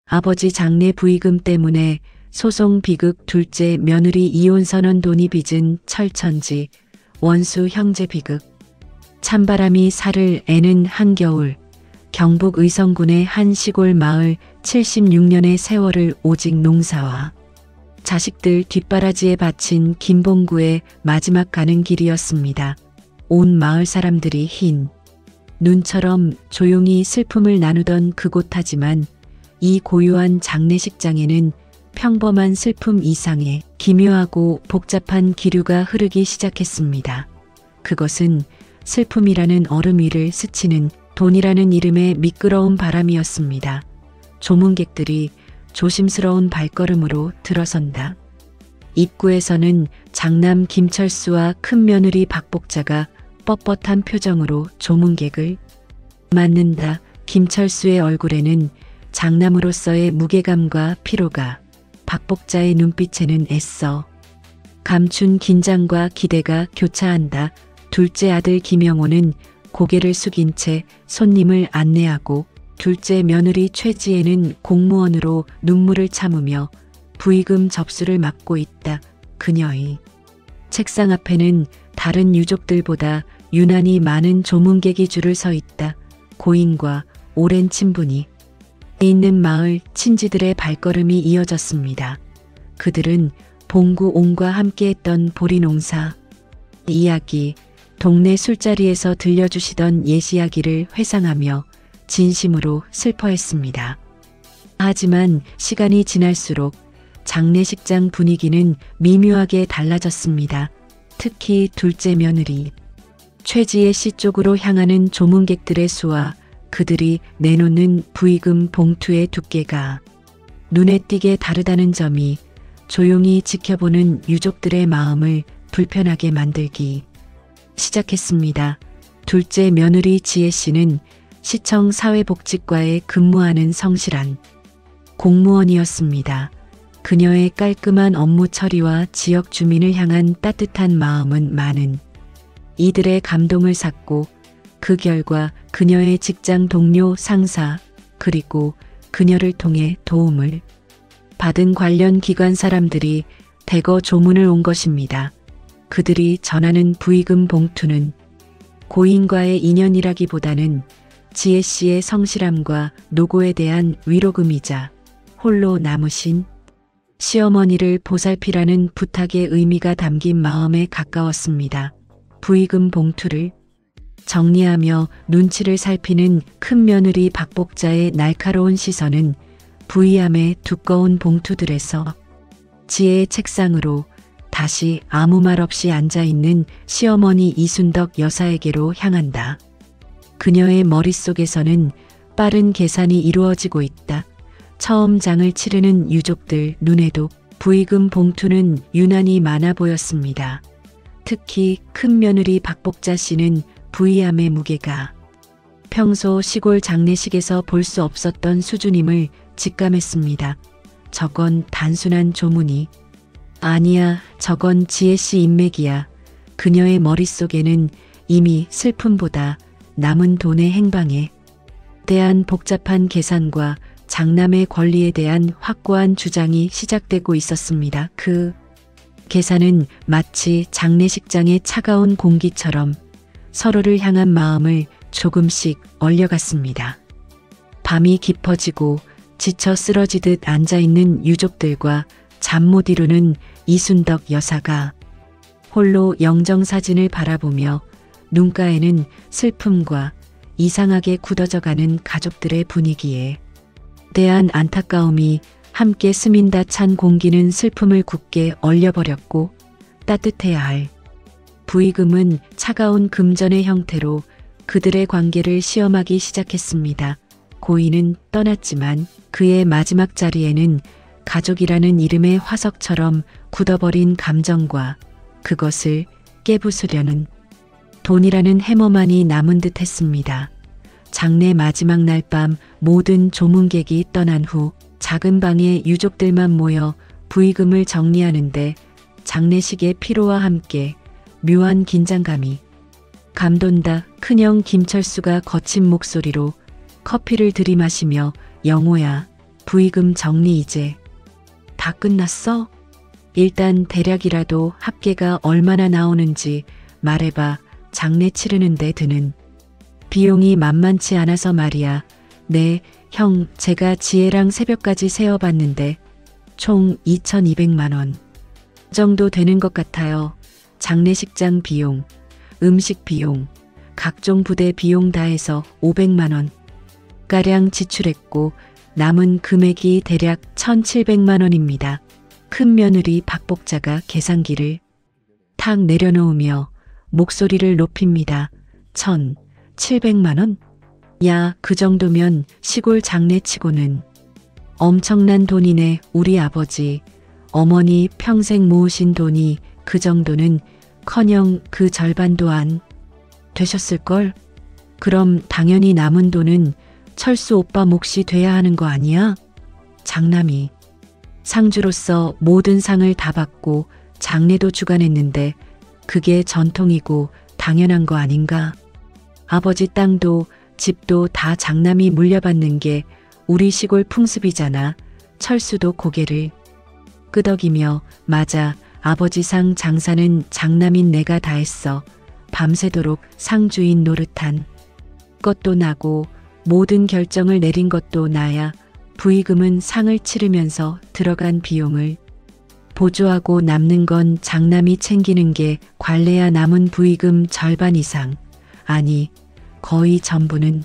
아버지 장례 부의금 때문에 소송 비극, 둘째 며느리 이혼 선언 돈이 빚은 철천지, 원수 형제 비극. 찬바람이 살을 애는 한겨울. 경북 의성군의 한 시골 마을 76년의 세월을 오직 농사와 자식들 뒷바라지에 바친 김봉구의 마지막 가는 길이었습니다. 온 마을 사람들이 흰 눈처럼 조용히 슬픔을 나누던 그곳하지만 이 고요한 장례식장에는 평범한 슬픔 이상의 기묘하고 복잡한 기류가 흐르기 시작했습니다. 그것은 슬픔이라는 얼음 위를 스치는 돈이라는 이름의 미끄러운 바람이었습니다. 조문객들이 조심스러운 발걸음으로 들어선다. 입구에서는 장남 김철수와 큰며느리 박복자가 뻣뻣한 표정으로 조문객을 맞는다. 김철수의 얼굴에는 장남으로서의 무게감과 피로가, 박복자의 눈빛에는 애써 감춘 긴장과 기대가 교차한다. 둘째 아들 김영호는 고개를 숙인 채 손님을 안내하고 둘째 며느리 최지혜는 공무원으로 눈물을 참으며 부의금 접수를 맡고 있다. 그녀의 책상 앞에는 다른 유족들보다 유난히 많은 조문객이 줄을 서 있다. 고인과 오랜 친분이 있는 마을 친지들의 발걸음이 이어졌습니다. 그들은 봉구 옹과 함께했던 보리농사 이야기, 동네 술자리에서 들려주시던 옛 이야기를 회상하며 진심으로 슬퍼했습니다. 하지만 시간이 지날수록 장례식장 분위기는 미묘하게 달라졌습니다. 특히 둘째 며느리 최지혜 씨 쪽으로 향하는 조문객들의 수와 그들이 내놓는 부의금 봉투의 두께가 눈에 띄게 다르다는 점이 조용히 지켜보는 유족들의 마음을 불편하게 만들기 시작했습니다. 둘째 며느리 지혜 씨는 시청 사회복지과에 근무하는 성실한 공무원이었습니다. 그녀의 깔끔한 업무 처리와 지역 주민을 향한 따뜻한 마음은 많은 이들의 감동을 샀고 그 결과 그녀의 직장 동료 상사 그리고 그녀를 통해 도움을 받은 관련 기관 사람들이 대거 조문을 온 것입니다. 그들이 전하는 부의금 봉투는 고인과의 인연이라기보다는 지혜 씨의 성실함과 노고에 대한 위로금이자 홀로 남으신 시어머니를 보살피라는 부탁의 의미가 담긴 마음에 가까웠습니다. 부의금 봉투를 정리하며 눈치를 살피는 큰며느리 박복자의 날카로운 시선은 부의함의 두꺼운 봉투들에서 지혜의 책상으로 다시 아무 말 없이 앉아있는 시어머니 이순덕 여사에게로 향한다. 그녀의 머릿속에서는 빠른 계산이 이루어지고 있다. 처음 장을 치르는 유족들 눈에도 부의금 봉투는 유난히 많아 보였습니다. 특히 큰며느리 박복자 씨는 부의함의 무게가 평소 시골 장례식에서 볼 수 없었던 수준임을 직감했습니다. 저건 단순한 조문이 아니야. 저건 지혜씨 인맥이야. 그녀의 머릿속에는 이미 슬픔보다 남은 돈의 행방에 대한 복잡한 계산과 장남의 권리에 대한 확고한 주장이 시작되고 있었습니다. 그 계산은 마치 장례식장의 차가운 공기처럼 서로를 향한 마음을 조금씩 얼려갔습니다. 밤이 깊어지고 지쳐 쓰러지듯 앉아있는 유족들과 잠 못 이루는 이순덕 여사가 홀로 영정사진을 바라보며 눈가에는 슬픔과 이상하게 굳어져가는 가족들의 분위기에 대한 안타까움이 함께 스민다 찬 공기는 슬픔을 굳게 얼려버렸고 따뜻해야 할 부의금은 차가운 금전의 형태로 그들의 관계를 시험하기 시작했습니다. 고인은 떠났지만 그의 마지막 자리에는 가족이라는 이름의 화석처럼 굳어버린 감정과 그것을 깨부수려는 돈이라는 해머만이 남은 듯 했습니다. 장례 마지막 날 밤 모든 조문객이 떠난 후 작은 방에 유족들만 모여 부의금을 정리하는데 장례식의 피로와 함께 묘한 긴장감이 감돈다. 큰형 김철수가 거친 목소리로 커피를 들이마시며 영호야, 부의금 정리 이제 다 끝났어? 일단 대략이라도 합계가 얼마나 나오는지 말해봐. 장례 치르는데 드는 비용이 만만치 않아서 말이야. 네, 형, 제가 지혜랑 새벽까지 세어봤는데 총 2,200만 원 정도 되는 것 같아요. 장례식장 비용, 음식 비용, 각종 부대 비용 다 해서 500만 원 가량 지출했고 남은 금액이 대략 1,700만 원입니다. 큰 며느리 박복자가 계산기를 탁 내려놓으며 목소리를 높입니다. 1,700만 원? 야, 그 정도면 시골 장례치고는 엄청난 돈이네. 우리 아버지, 어머니 평생 모으신 돈이 그 정도는 커녕 그 절반도 안 되셨을걸? 그럼 당연히 남은 돈은 철수 오빠 몫이 돼야 하는 거 아니야? 장남이 상주로서 모든 상을 다 받고 장례도 주관했는데 그게 전통이고 당연한 거 아닌가? 아버지 땅도 집도 다 장남이 물려받는 게 우리 시골 풍습이잖아. 철수도 고개를 끄덕이며 맞아. 아버지 상 장사는 장남인 내가 다 했어. 밤새도록 상주인 노릇한 것도 나고 모든 결정을 내린 것도 나야. 부의금은 상을 치르면서 들어간 비용을 보조하고 남는 건 장남이 챙기는 게 관례야. 남은 부의금 절반 이상, 아니 거의 전부는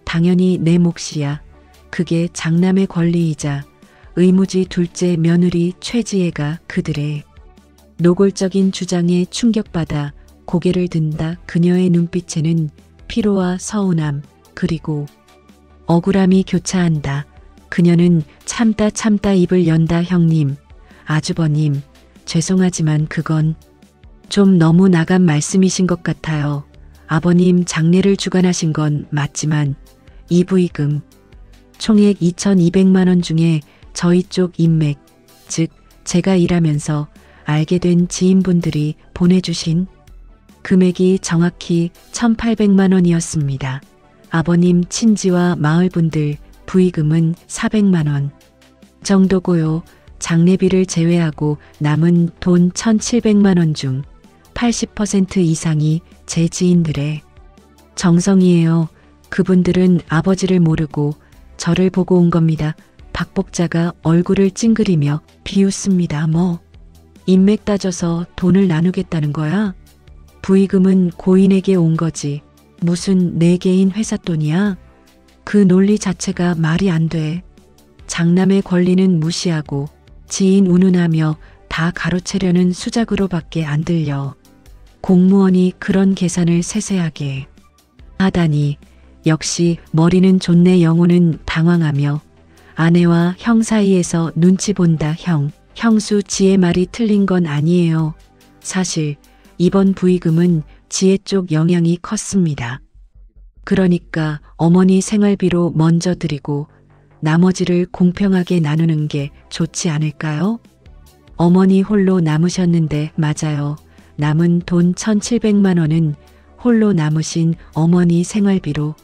당연히 내 몫이야. 그게 장남의 권리이자 의무지. 둘째 며느리 최지혜가 그들의 노골적인 주장에 충격받아 고개를 든다. 그녀의 눈빛에는 피로와 서운함 그리고 억울함이 교차한다. 그녀는 참다 입을 연다. 형님, 아주버님, 죄송하지만 그건 좀 너무 나간 말씀이신 것 같아요. 아버님 장례를 주관하신 건 맞지만 이 부의금 총액 2,200만 원 중에 저희 쪽 인맥, 즉 제가 일하면서 알게 된 지인분들이 보내주신 금액이 정확히 1,800만 원이었습니다. 아버님 친지와 마을분들 부의금은 400만 원 정도고요. 장례비를 제외하고 남은 돈 1,700만 원 중 80% 이상이 제 지인들의 정성이에요. 그분들은 아버지를 모르고 저를 보고 온 겁니다. 박복자가 얼굴을 찡그리며 비웃습니다. 뭐 인맥 따져서 돈을 나누겠다는 거야? 부의금은 고인에게 온 거지. 무슨 내 개인 회사 돈이야? 그 논리 자체가 말이 안 돼. 장남의 권리는 무시하고 지인 운운하며 다 가로채려는 수작으로밖에 안 들려. 공무원이 그런 계산을 세세하게 하다니. 역시 머리는 좋네. 영호는 당황하며 아내와 형 사이에서 눈치 본다. 형수 지혜 말이 틀린 건 아니에요. 사실 이번 부의금은 지혜 쪽 영향이 컸습니다. 그러니까 어머니 생활비로 먼저 드리고 나머지를 공평하게 나누는 게 좋지 않을까요? 어머니 홀로 남으셨는데 맞아요. 남은 돈 1,700만 원은 홀로 남으신 어머니 생활비로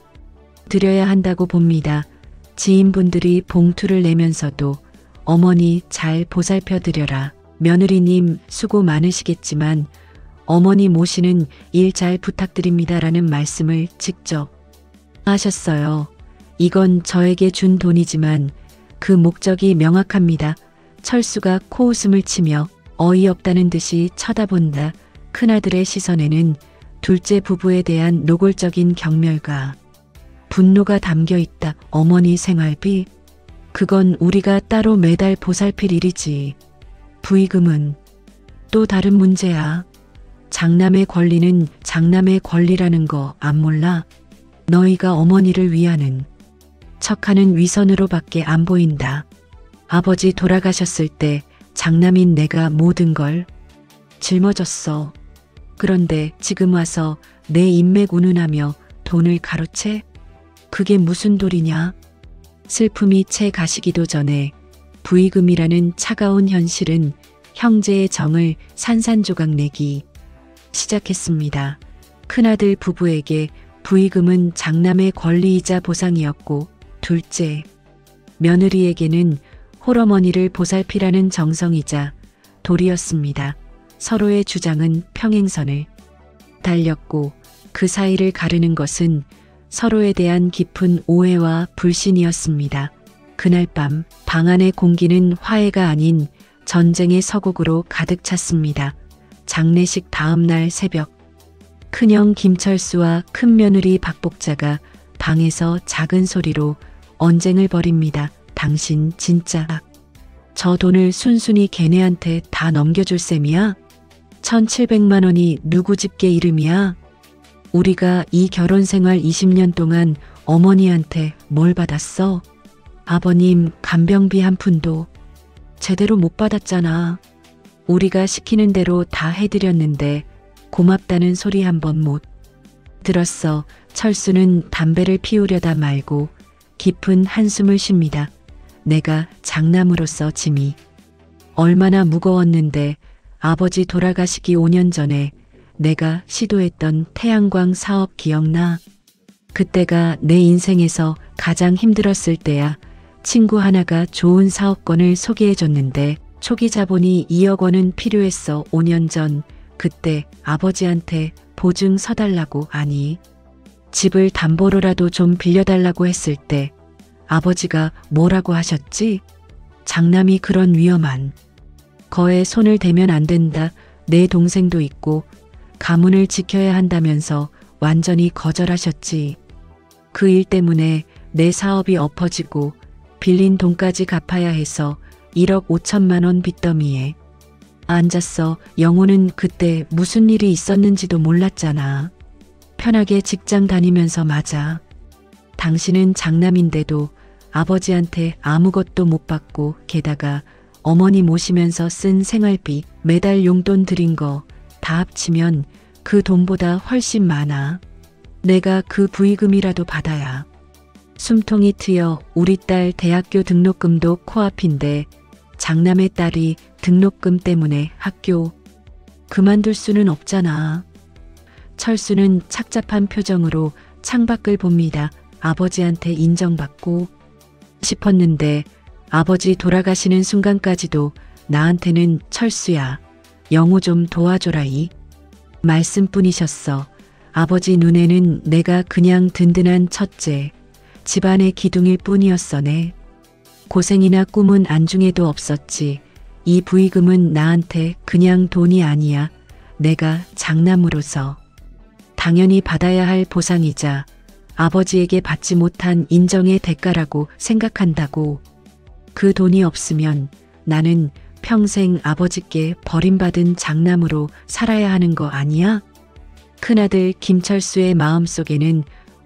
드려야 한다고 봅니다. 지인분들이 봉투를 내면서도 어머니 잘 보살펴 드려라. 며느리님 수고 많으시겠지만 어머니 모시는 일 잘 부탁드립니다라는 말씀을 직접 하셨어요. 이건 저에게 준 돈이지만 그 목적이 명확합니다. 철수가 코웃음을 치며 어이없다는 듯이 쳐다본다. 큰아들의 시선에는 둘째 부부에 대한 노골적인 경멸과 분노가 담겨 있다. 어머니 생활비? 그건 우리가 따로 매달 보살필 일이지. 부의금은 또 다른 문제야. 장남의 권리는 장남의 권리라는 거 안 몰라? 너희가 어머니를 위하는 척하는 위선으로밖에 안 보인다. 아버지 돌아가셨을 때 장남인 내가 모든 걸 짊어졌어. 그런데 지금 와서 내 인맥 운운하며 돈을 가로채? 그게 무슨 도리냐? 슬픔이 채 가시기도 전에 부의금이라는 차가운 현실은 형제의 정을 산산조각 내기 시작했습니다. 큰아들 부부에게 부의금은 장남의 권리이자 보상이었고 둘째 며느리에게는 홀어머니를 보살피라는 정성이자 도리였습니다. 서로의 주장은 평행선을 달렸고 그 사이를 가르는 것은 서로에 대한 깊은 오해와 불신이었습니다. 그날 밤 방 안의 공기는 화해가 아닌 전쟁의 서곡으로 가득 찼습니다. 장례식 다음 날 새벽 큰형 김철수와 큰며느리 박복자가 방에서 작은 소리로 언쟁을 벌입니다. 당신 진짜 저 돈을 순순히 걔네한테 다 넘겨줄 셈이야? 1,700만 원이 누구 집게 이름이야? 우리가 이 결혼 생활 20년 동안 어머니한테 뭘 받았어? 아버님 간병비 한 푼도 제대로 못 받았잖아. 우리가 시키는 대로 다 해드렸는데 고맙다는 소리 한 번 못 들었어. 철수는 담배를 피우려다 말고 깊은 한숨을 쉽니다. 내가 장남으로서 짐이 얼마나 무거웠는데 아버지 돌아가시기 5년 전에 내가 시도했던 태양광 사업 기억나? 그때가 내 인생에서 가장 힘들었을 때야. 친구 하나가 좋은 사업권을 소개해줬는데 초기 자본이 2억 원은 필요했어. 5년 전 그때 아버지한테 보증 서달라고 아니 집을 담보로라도 좀 빌려달라고 했을 때 아버지가 뭐라고 하셨지? 장남이 그런 위험한 거에 손을 대면 안 된다. 내 동생도 있고 가문을 지켜야 한다면서 완전히 거절하셨지. 그 일 때문에 내 사업이 엎어지고 빌린 돈까지 갚아야 해서 1억 5천만 원 빚더미에 앉았어. 영호는 그때 무슨 일이 있었는지도 몰랐잖아. 편하게 직장 다니면서 맞아. 당신은 장남인데도 아버지한테 아무것도 못 받고 게다가 어머니 모시면서 쓴 생활비 매달 용돈 드린 거 다 합치면 그 돈보다 훨씬 많아. 내가 그 부의금이라도 받아야 숨통이 트여 우리 딸 대학교 등록금도 코앞인데 장남의 딸이 등록금 때문에 학교 그만둘 수는 없잖아. 철수는 착잡한 표정으로 창밖을 봅니다. 아버지한테 인정받고 싶었는데 아버지 돌아가시는 순간까지도 나한테는 철수야, 영호 좀 도와줘라이 말씀뿐이셨어. 아버지 눈에는 내가 그냥 든든한 첫째, 집안의 기둥일 뿐이었어. 내 고생이나 꿈은 안중에도 없었지. 이 부의금은 나한테 그냥 돈이 아니야. 내가 장남으로서 당연히 받아야 할 보상이자 아버지에게 받지 못한 인정의 대가라고 생각한다고. 그 돈이 없으면 나는 평생 아버지께 버림받은 장남으로 살아야 하는 거 아니야? 큰아들 김철수의 마음속에는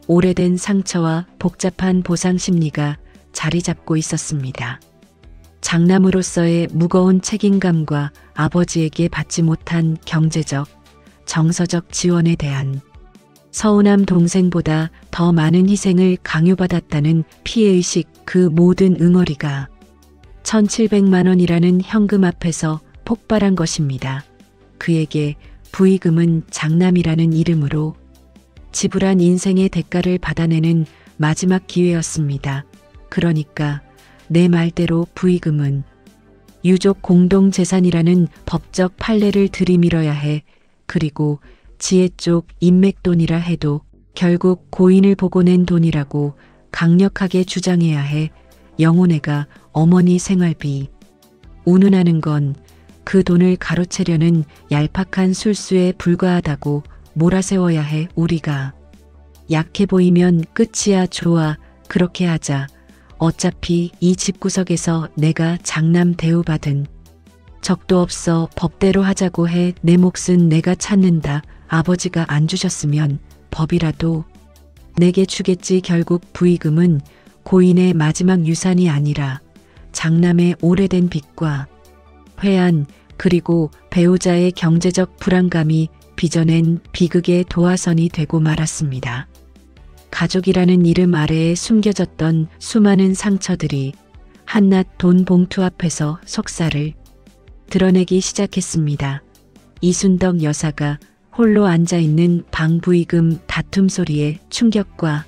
오래된 상처와 복잡한 보상 심리가 자리 잡고 있었습니다. 장남으로서의 무거운 책임감과 아버지에게 받지 못한 경제적, 정서적 지원에 대한 서운함, 동생보다 더 많은 희생을 강요받았다는 피해의식, 그 모든 응어리가 1,700만 원이라는 현금 앞에서 폭발한 것입니다. 그에게 부의금은 장남이라는 이름으로 지불한 인생의 대가를 받아내는 마지막 기회였습니다. 그러니까 내 말대로 부의금은 유족 공동재산이라는 법적 판례를 들이밀어야 해. 그리고 지혜 쪽 인맥돈이라 해도 결국 고인을 보고 낸 돈이라고 강력하게 주장해야 해. 영혼애가 어머니 생활비 운운하는 건 그 돈을 가로채려는 얄팍한 술수에 불과하다고 몰아세워야 해. 우리가 약해 보이면 끝이야. 좋아, 그렇게 하자. 어차피 이 집구석에서 내가 장남 대우받은 적도 없어. 법대로 하자고 해. 내 몫은 내가 찾는다. 아버지가 안 주셨으면 법이라도 내게 주겠지. 결국 부의금은 고인의 마지막 유산이 아니라 장남의 오래된 빚과 회한, 그리고 배우자의 경제적 불안감이 빚어낸 비극의 도화선이 되고 말았습니다. 가족이라는 이름 아래에 숨겨졌던 수많은 상처들이 한낱 돈 봉투 앞에서 속살을 드러내기 시작했습니다. 이순덕 여사가 홀로 앉아있는 방, 부의금 다툼 소리에 충격과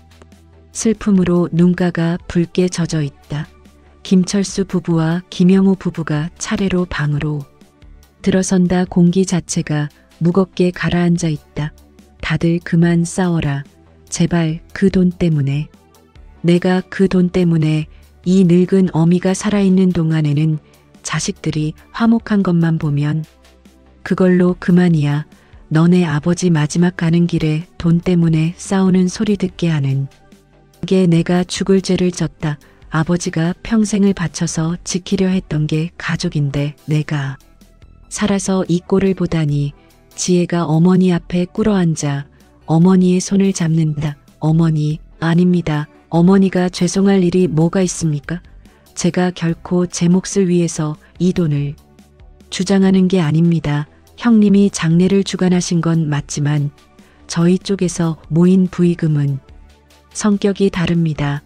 슬픔으로 눈가가 붉게 젖어 있다. 김철수 부부와 김영우 부부가 차례로 방으로 들어선다. 공기 자체가 무겁게 가라앉아 있다. 다들 그만 싸워라. 제발 그 돈 때문에. 내가 그 돈 때문에 이 늙은 어미가 살아있는 동안에는 자식들이 화목한 것만 보면 그걸로 그만이야. 너네 아버지 마지막 가는 길에 돈 때문에 싸우는 소리 듣게 하는 게 내가 죽을 죄를 졌다. 아버지가 평생을 바쳐서 지키려 했던 게 가족인데 내가 살아서 이 꼴을 보다니. 지혜가 어머니 앞에 꿇어앉아 어머니의 손을 잡는다. 어머니, 아닙니다. 어머니가 죄송할 일이 뭐가 있습니까? 제가 결코 제 몫을 위해서 이 돈을 주장하는 게 아닙니다. 형님이 장례를 주관하신 건 맞지만 저희 쪽에서 모인 부의금은 성격이 다릅니다.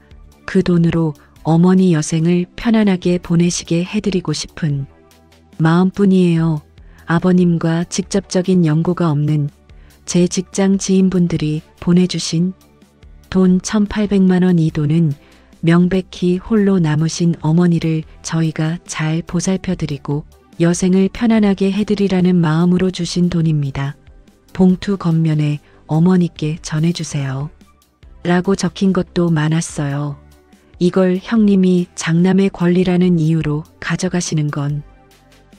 그 돈으로 어머니 여생을 편안하게 보내시게 해드리고 싶은 마음뿐이에요. 아버님과 직접적인 연고가 없는 제 직장 지인분들이 보내주신 돈 1,800만 원. 이 돈은 명백히 홀로 남으신 어머니를 저희가 잘 보살펴드리고 여생을 편안하게 해드리라는 마음으로 주신 돈입니다. 봉투 겉면에 어머니께 전해주세요. 라고 적힌 것도 많았어요. 이걸 형님이 장남의 권리라는 이유로 가져가시는 건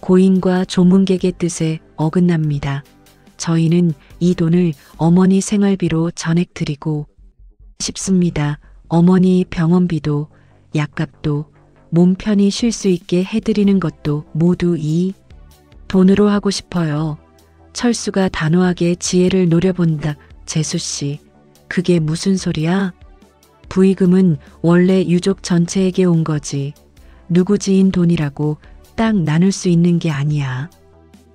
고인과 조문객의 뜻에 어긋납니다. 저희는 이 돈을 어머니 생활비로 전액 드리고 싶습니다. 어머니 병원비도 약값도 몸 편히 쉴 수 있게 해드리는 것도 모두 이 돈으로 하고 싶어요. 철수가 단호하게 지혜를 노려본다. 재수씨, 그게 무슨 소리야? 부의금은 원래 유족 전체에게 온 거지. 누구 지인 돈이라고 딱 나눌 수 있는 게 아니야.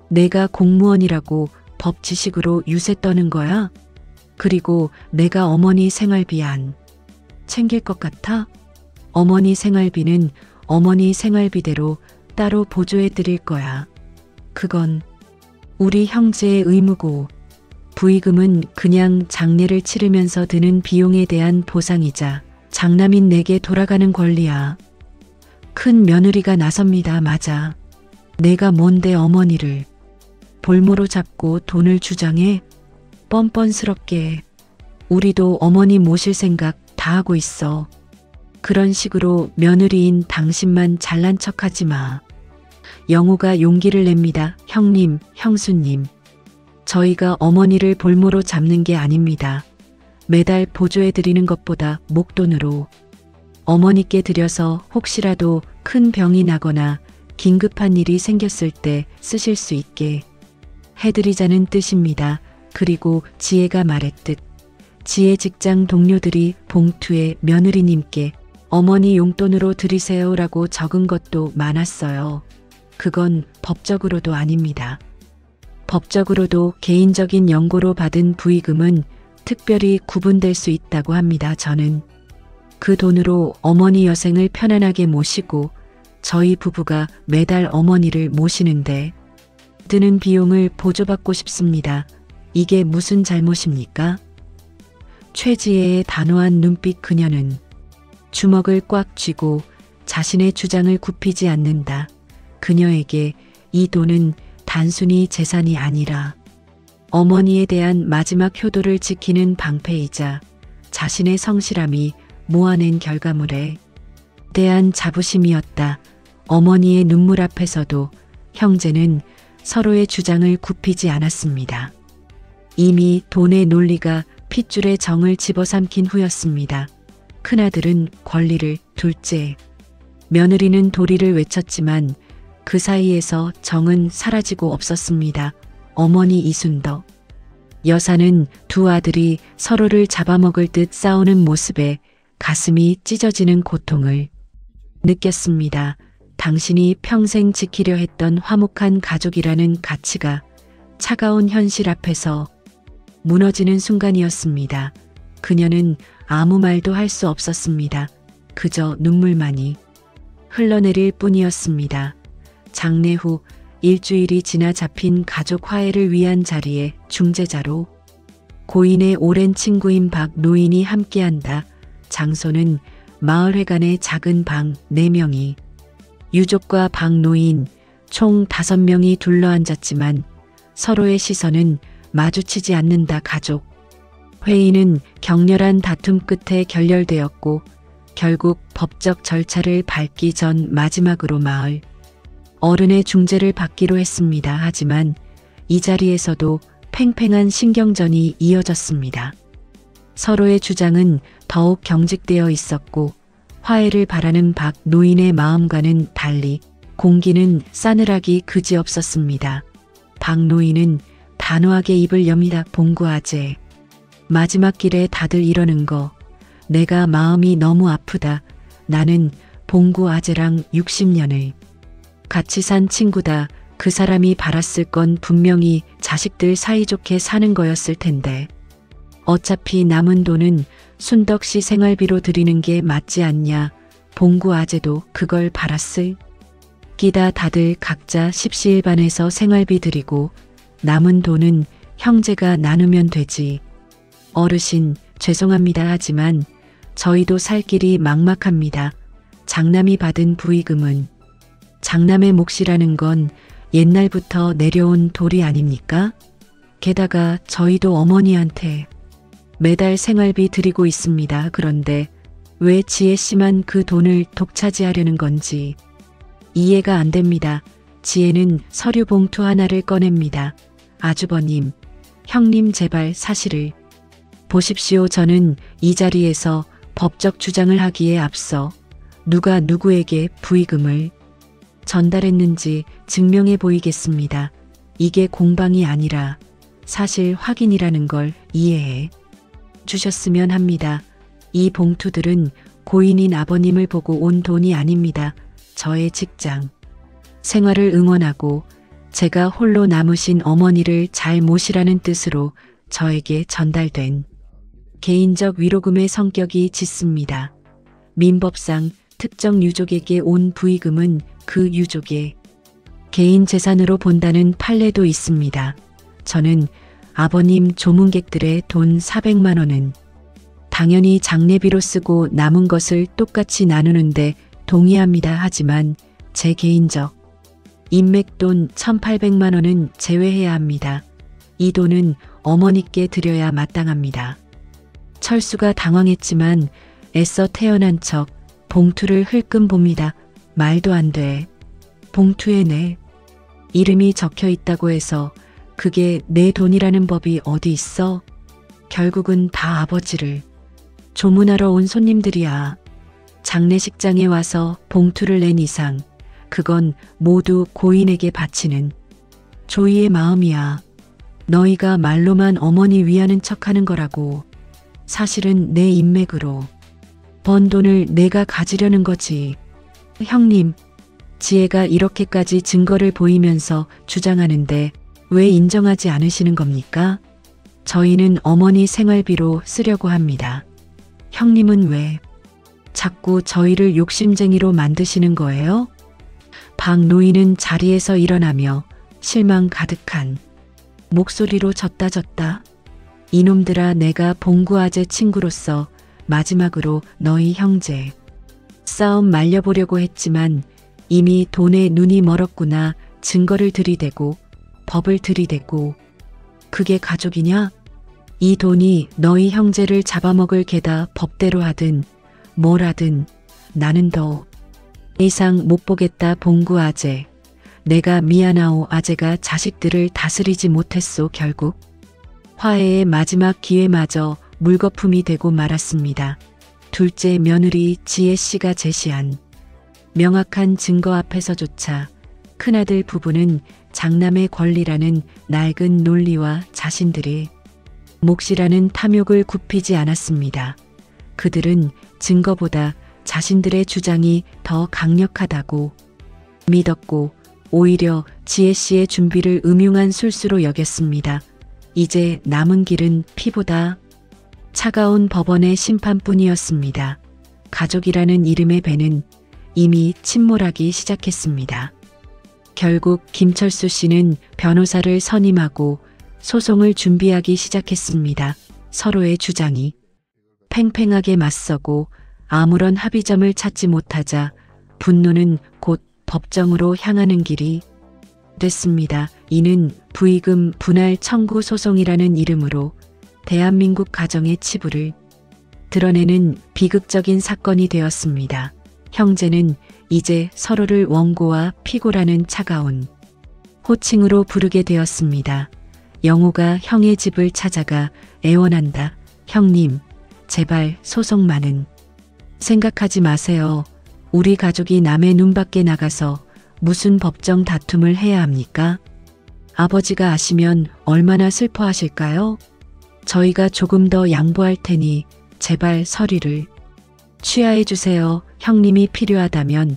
내가 공무원이라고 법 지식으로 유세 떠는 거야? 그리고 내가 어머니 생활비 안 챙길 것 같아? 어머니 생활비는 어머니 생활비대로 따로 보조해 드릴 거야. 그건 우리 형제의 의무고 부의금은 그냥 장례를 치르면서 드는 비용에 대한 보상이자 장남인 내게 돌아가는 권리야. 큰 며느리가 나섭니다. 맞아. 내가 뭔데 어머니를 볼모로 잡고 돈을 주장해? 뻔뻔스럽게. 우리도 어머니 모실 생각 다 하고 있어. 그런 식으로 며느리인 당신만 잘난 척하지 마. 영우가 용기를 냅니다. 형님, 형수님. 저희가 어머니를 볼모로 잡는 게 아닙니다. 매달 보조해 드리는 것보다 목돈으로 어머니께 드려서 혹시라도 큰 병이 나거나 긴급한 일이 생겼을 때 쓰실 수 있게 해드리자는 뜻입니다. 그리고 지혜가 말했듯 지혜 직장 동료들이 봉투에 며느리님께 어머니 용돈으로 드리세요라고 적은 것도 많았어요. 그건 법적으로도 아닙니다. 법적으로도 개인적인 연고로 받은 부의금은 특별히 구분될 수 있다고 합니다. 저는 그 돈으로 어머니 여생을 편안하게 모시고 저희 부부가 매달 어머니를 모시는데 드는 비용을 보조받고 싶습니다. 이게 무슨 잘못입니까? 최지혜의 단호한 눈빛. 그녀는 주먹을 꽉 쥐고 자신의 주장을 굽히지 않는다. 그녀에게 이 돈은 단순히 재산이 아니라 어머니에 대한 마지막 효도를 지키는 방패이자 자신의 성실함이 모아낸 결과물에 대한 자부심이었다. 어머니의 눈물 앞에서도 형제는 서로의 주장을 굽히지 않았습니다. 이미 돈의 논리가 핏줄에 정을 집어삼킨 후였습니다. 큰아들은 권리를, 둘째 며느리는 도리를 외쳤지만 그 사이에서 정은 사라지고 없었습니다. 어머니 이순덕 여사는 두 아들이 서로를 잡아먹을 듯 싸우는 모습에 가슴이 찢어지는 고통을 느꼈습니다. 당신이 평생 지키려 했던 화목한 가족이라는 가치가 차가운 현실 앞에서 무너지는 순간이었습니다. 그녀는 아무 말도 할 수 없었습니다. 그저 눈물만이 흘러내릴 뿐이었습니다. 장례 후 일주일이 지나 잡힌 가족 화해를 위한 자리에 중재자로 고인의 오랜 친구인 박 노인이 함께한다. 장소는 마을회관의 작은 방 4명이, 유족과 박노인 총 5명이 둘러앉았지만 서로의 시선은 마주치지 않는다. 가족. 회의는 격렬한 다툼 끝에 결렬되었고 결국 법적 절차를 밟기 전 마지막으로 마을 어른의 중재를 받기로 했습니다. 하지만 이 자리에서도 팽팽한 신경전이 이어졌습니다. 서로의 주장은 더욱 경직되어 있었고 화해를 바라는 박 노인의 마음과는 달리 공기는 싸늘하기 그지없었습니다. 박 노인은 단호하게 입을 엽니다. 봉구 아재. 마지막 길에 다들 이러는 거. 내가 마음이 너무 아프다. 나는 봉구 아재랑 60년을 같이 산 친구다. 그 사람이 바랐을 건 분명히 자식들 사이좋게 사는 거였을 텐데. 어차피 남은 돈은 순덕 씨 생활비로 드리는 게 맞지 않냐. 봉구 아재도 그걸 바랐을 기다. 다들 각자 십시일반해서 생활비 드리고 남은 돈은 형제가 나누면 되지. 어르신 죄송합니다. 하지만 저희도 살 길이 막막합니다. 장남이 받은 부의금은 장남의 몫이라는 건 옛날부터 내려온 도리 아닙니까? 게다가 저희도 어머니한테 매달 생활비 드리고 있습니다. 그런데 왜 지혜 씨만 그 돈을 독차지하려는 건지 이해가 안 됩니다. 지혜는 서류 봉투 하나를 꺼냅니다. 아주버님, 형님 제발 사실을 보십시오. 저는 이 자리에서 법적 주장을 하기에 앞서 누가 누구에게 부의금을 전달했는지 증명해 보이겠습니다. 이게 공방이 아니라 사실 확인이라는 걸 이해해 주셨으면 합니다. 이 봉투들은 고인인 아버님을 보고 온 돈이 아닙니다. 저의 직장 생활을 응원하고 제가 홀로 남으신 어머니를 잘 모시라는 뜻으로 저에게 전달된 개인적 위로금의 성격이 짙습니다. 민법상 특정 유족에게 온 부의금은 그 유족의 개인 재산으로 본다는 판례도 있습니다. 저는 아버님 조문객들의 돈 400만 원은 당연히 장례비로 쓰고 남은 것을 똑같이 나누는데 동의합니다. 하지만 제 개인적 인맥돈 1,800만 원은 제외해야 합니다. 이 돈은 어머니께 드려야 마땅합니다. 철수가 당황했지만 애써 태어난 척 봉투를 흘끔 봅니다. 말도 안 돼. 봉투에 내 이름이 적혀 있다고 해서 그게 내 돈이라는 법이 어디 있어? 결국은 다 아버지를 조문하러 온 손님들이야. 장례식장에 와서 봉투를 낸 이상 그건 모두 고인에게 바치는 조의의 마음이야. 너희가 말로만 어머니 위하는 척하는 거라고. 사실은 내 인맥으로 번 돈을 내가 가지려는 거지. 형님, 지혜가 이렇게까지 증거를 보이면서 주장하는데 왜 인정하지 않으시는 겁니까? 저희는 어머니 생활비로 쓰려고 합니다. 형님은 왜 자꾸 저희를 욕심쟁이로 만드시는 거예요? 박 노인은 자리에서 일어나며 실망 가득한 목소리로 졌다. 이놈들아, 내가 봉구 아재 친구로서 마지막으로 너희 형제 싸움 말려보려고 했지만 이미 돈에 눈이 멀었구나. 증거를 들이대고 법을 들이대고 그게 가족이냐? 이 돈이 너희 형제를 잡아먹을 게다. 법대로 하든 뭘 하든 나는 더 이상 못 보겠다. 봉구 아재, 내가 미안하오. 아재가 자식들을 다스리지 못했소. 결국 화해의 마지막 기회마저 물거품이 되고 말았습니다. 둘째 며느리 지혜 씨가 제시한 명확한 증거 앞에서조차 큰아들 부부는 장남의 권리라는 낡은 논리와 자신들의 몫이라는 탐욕을 굽히지 않았습니다. 그들은 증거보다 자신들의 주장이 더 강력하다고 믿었고 오히려 지혜 씨의 준비를 음흉한 술수로 여겼습니다. 이제 남은 길은 피보다 차가운 법원의 심판뿐이었습니다. 가족이라는 이름의 배는 이미 침몰하기 시작했습니다. 결국 김철수 씨는 변호사를 선임하고 소송을 준비하기 시작했습니다. 서로의 주장이 팽팽하게 맞서고 아무런 합의점을 찾지 못하자 분노는 곧 법정으로 향하는 길이 됐습니다. 이는 부의금 분할 청구 소송이라는 이름으로 대한민국 가정의 치부를 드러내는 비극적인 사건이 되었습니다. 형제는 이제 서로를 원고와 피고라는 차가운 호칭으로 부르게 되었습니다. 영호가 형의 집을 찾아가 애원한다. 형님, 제발 소송만은 생각하지 마세요. 우리 가족이 남의 눈밖에 나가서 무슨 법정 다툼을 해야 합니까? 아버지가 아시면 얼마나 슬퍼하실까요? 저희가 조금 더 양보할 테니 제발 서류를 취하해 주세요. 형님이 필요하다면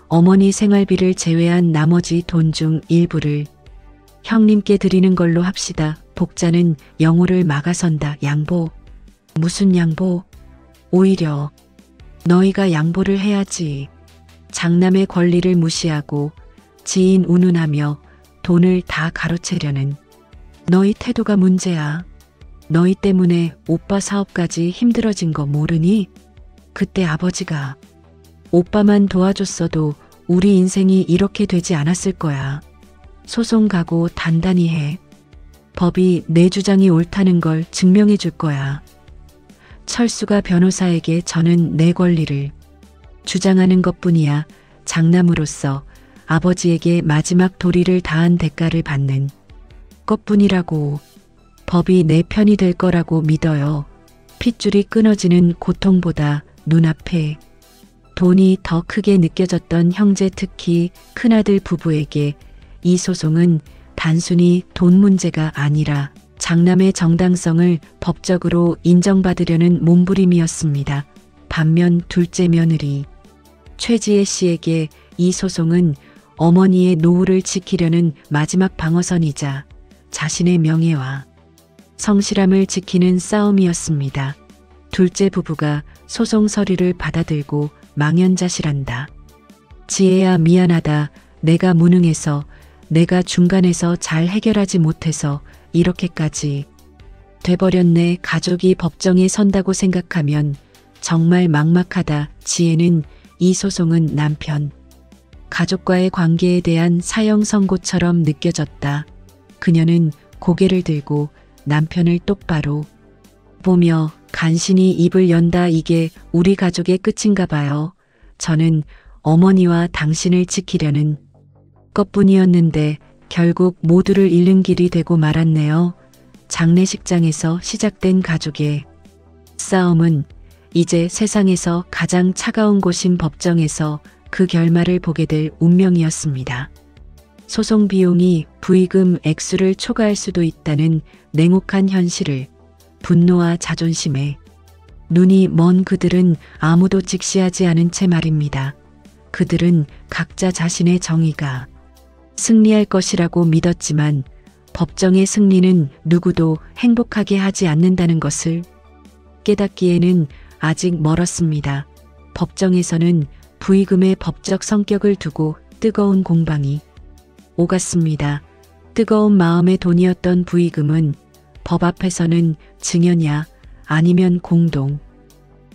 어머니 생활비를 제외한 나머지 돈 중 일부를 형님께 드리는 걸로 합시다. 복자는 영호를 막아선다. 양보? 무슨 양보? 오히려 너희가 양보를 해야지. 장남의 권리를 무시하고 지인 운운하며 돈을 다 가로채려는 너희 태도가 문제야. 너희 때문에 오빠 사업까지 힘들어진 거 모르니? 그때 아버지가 오빠만 도와줬어도 우리 인생이 이렇게 되지 않았을 거야. 소송 가고 단단히 해. 법이 내 주장이 옳다는 걸 증명해 줄 거야. 철수가 변호사에게 저는 내 권리를 주장하는 것뿐이야. 장남으로서 아버지에게 마지막 도리를 다한 대가를 받는 것뿐이라고. 법이 내 편이 될 거라고 믿어요. 핏줄이 끊어지는 고통보다 눈앞에 돈이 더 크게 느껴졌던 형제, 특히 큰아들 부부에게 이 소송은 단순히 돈 문제가 아니라 장남의 정당성을 법적으로 인정받으려는 몸부림이었습니다. 반면 둘째 며느리 최지혜 씨에게 이 소송은 어머니의 노후를 지키려는 마지막 방어선이자 자신의 명예와 성실함을 지키는 싸움이었습니다. 둘째 부부가 소송 서류를 받아들고 망연자실한다. 지혜야, 미안하다. 내가 무능해서, 내가 중간에서 잘 해결하지 못해서 이렇게까지 돼버렸네. 가족이 법정에 선다고 생각하면 정말 막막하다. 지혜는 이 소송은 남편, 가족과의 관계에 대한 사형 선고처럼 느껴졌다. 그녀는 고개를 들고 남편을 똑바로 보며 간신히 입을 연다. 이게 우리 가족의 끝인가 봐요. 저는 어머니와 당신을 지키려는 것뿐이었는데 결국 모두를 잃는 길이 되고 말았네요. 장례식장에서 시작된 가족의 싸움은 이제 세상에서 가장 차가운 곳인 법정에서 그 결말을 보게 될 운명이었습니다. 소송 비용이 부의금 액수를 초과할 수도 있다는 냉혹한 현실을 분노와 자존심에 눈이 먼 그들은 아무도 직시하지 않은 채 말입니다. 그들은 각자 자신의 정의가 승리할 것이라고 믿었지만 법정의 승리는 누구도 행복하게 하지 않는다는 것을 깨닫기에는 아직 멀었습니다. 법정에서는 부의금의 법적 성격을 두고 뜨거운 공방이 오갔습니다. 뜨거운 마음의 돈이었던 부의금은 법 앞에서는 증여냐 아니면 공동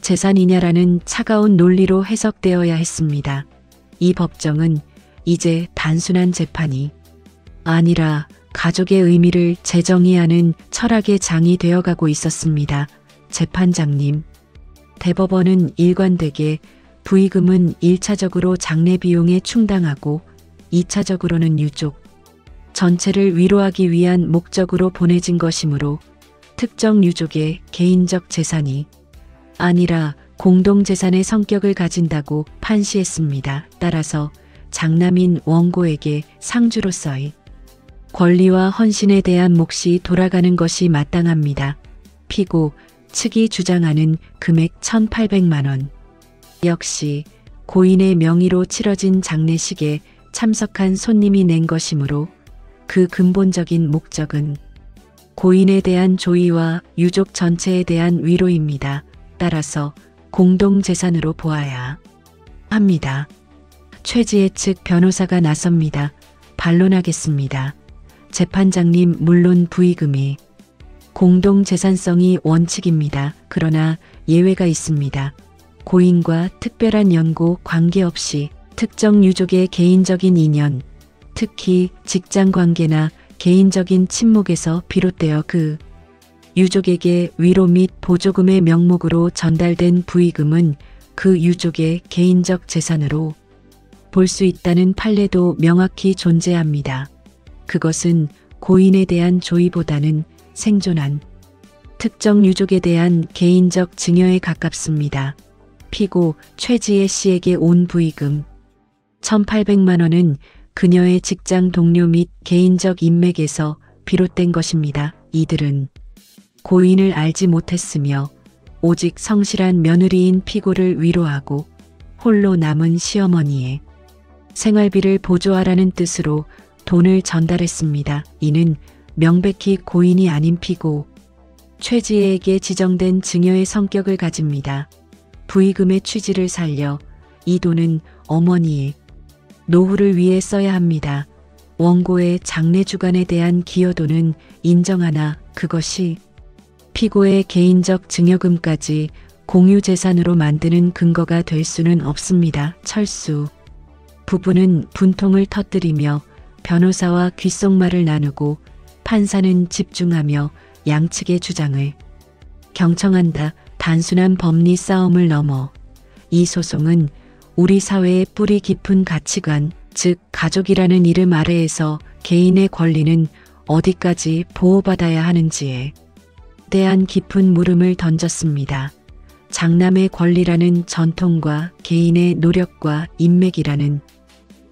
재산이냐라는 차가운 논리로 해석되어야 했습니다. 이 법정은 이제 단순한 재판이 아니라 가족의 의미를 재정의하는 철학의 장이 되어가고 있었습니다. 재판장님, 대법원은 일관되게 부의금은 1차적으로 장례 비용에 충당하고 2차적으로는 유족 전체를 위로하기 위한 목적으로 보내진 것이므로 특정 유족의 개인적 재산이 아니라 공동재산의 성격을 가진다고 판시했습니다. 따라서 장남인 원고에게 상주로서의 권리와 헌신에 대한 몫이 돌아가는 것이 마땅합니다. 피고 측이 주장하는 금액 1,800만 원. 역시 고인의 명의로 치러진 장례식에 참석한 손님이 낸 것이므로 그 근본적인 목적은 고인에 대한 조의와 유족 전체에 대한 위로입니다. 따라서 공동재산으로 보아야 합니다. 최지혜 측 변호사가 나섭니다. 반론하겠습니다. 재판장님, 물론 부의금이 공동재산성이 원칙입니다. 그러나 예외가 있습니다. 고인과 특별한 연고 관계없이 특정 유족의 개인적인 인연, 특히 직장 관계나 개인적인 친목에서 비롯되어 그 유족에게 위로 및 보조금의 명목으로 전달된 부의금은 그 유족의 개인적 재산으로 볼 수 있다는 판례도 명확히 존재합니다. 그것은 고인에 대한 조의보다는 생존한 특정 유족에 대한 개인적 증여에 가깝습니다. 피고 최지혜 씨에게 온 부의금 1,800만 원은 그녀의 직장 동료 및 개인적 인맥에서 비롯된 것입니다. 이들은 고인을 알지 못했으며 오직 성실한 며느리인 피고를 위로하고 홀로 남은 시어머니의 생활비를 보조하라는 뜻으로 돈을 전달했습니다. 이는 명백히 고인이 아닌 피고 최지혜에게 지정된 증여의 성격을 가집니다. 부의금의 취지를 살려 이 돈은 어머니의 노후를 위해 써야 합니다. 원고의 장례 주간에 대한 기여도는 인정하나 그것이 피고의 개인적 증여금까지 공유재산으로 만드는 근거가 될 수는 없습니다. 철수 부부는 분통을 터뜨리며 변호사와 귓속말을 나누고 판사는 집중하며 양측의 주장을 경청한다. 단순한 법리 싸움을 넘어 이 소송은 우리 사회의 뿌리 깊은 가치관, 즉 가족이라는 이름 아래에서 개인의 권리는 어디까지 보호받아야 하는지에 대한 깊은 물음을 던졌습니다. 장남의 권리라는 전통과 개인의 노력과 인맥이라는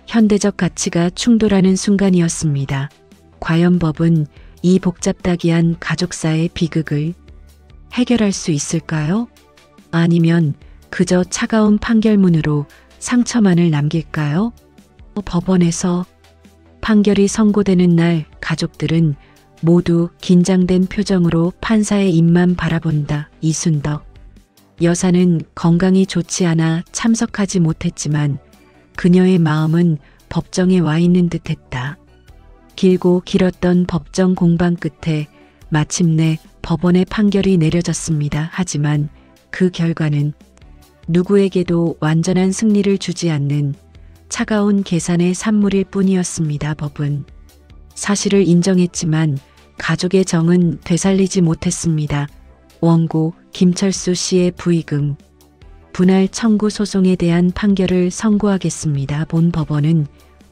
현대적 가치가 충돌하는 순간이었습니다. 과연 법은 이 복잡다기한 가족사의 비극을 해결할 수 있을까요? 아니면 그저 차가운 판결문으로 상처만을 남길까요? 법원에서 판결이 선고되는 날 가족들은 모두 긴장된 표정으로 판사의 입만 바라본다. 이순덕 여사는 건강이 좋지 않아 참석하지 못했지만 그녀의 마음은 법정에 와 있는 듯했다. 길고 길었던 법정 공방 끝에 마침내 법원의 판결이 내려졌습니다. 하지만 그 결과는 누구에게도 완전한 승리를 주지 않는 차가운 계산의 산물일 뿐이었습니다. 법은 사실을 인정했지만 가족의 정은 되살리지 못했습니다. 원고 김철수 씨의 부의금 분할 청구 소송에 대한 판결을 선고하겠습니다. 본 법원은